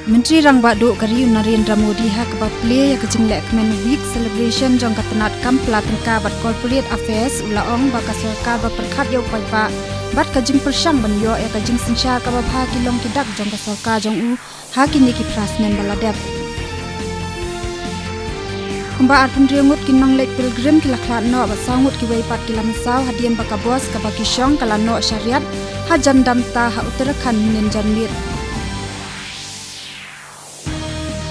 Menteri Rangbado Kariu Narendra Modi ha kabat play ya kajing Lekman Week celebration jong katanat kam pelatengka bat corporate affairs ulaong baka sarkar ba perkhat yo paipa bat kajing persyang ban yo ya kajing sinsha ka ba pha kilong kidak jong ka sarkar jong u ha kini ki prasnen baladep kumba arpun riangut kinong lek pilgrim kilaklat no ba sangut ki wei pat kilamisau hadian baka bos ka ba kisyong kala no syariat ha jandam ta ha Uttarakhand nen janmir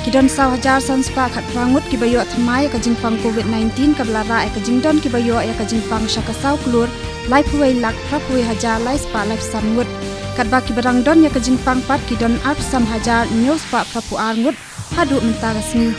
Kidon saw hajar sanspa khat rangut ki bayo thamai ka jingpang COVID-19 ka blara ka jingdon ki bayo ya ka jingpang syakasaw klur lai puai lak prapuai hajar lai spa lai samngut kat ba ki barang don ya ka jingpang pat kidon arp sam hajar news pa prapu arngut hadu menta rasmi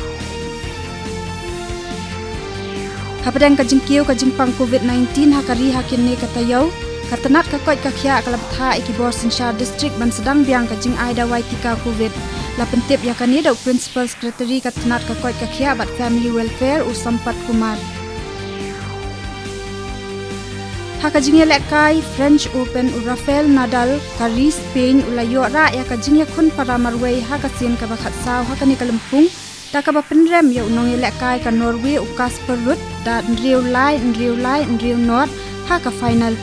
hapadang ka jingkiu ka jingpang COVID-19 hakari hakinne katayau katanat ka koi ka khya kalabtha ikibor sinsha district ban sedang biang ka jing aida waitika covid la pentip yakani da principal secretary katanat ka koi ka khya bat family welfare u sampat kumar hakajing lekai French Open u Rafael Nadal kari Spain ulayo ra ya kajing yakun para marwei hakasin ka bakhat saw hakani kalempung ta ka ba penrem ya unong lekai ka Norway u Kasper Ruud da Riu Lai North ha ka final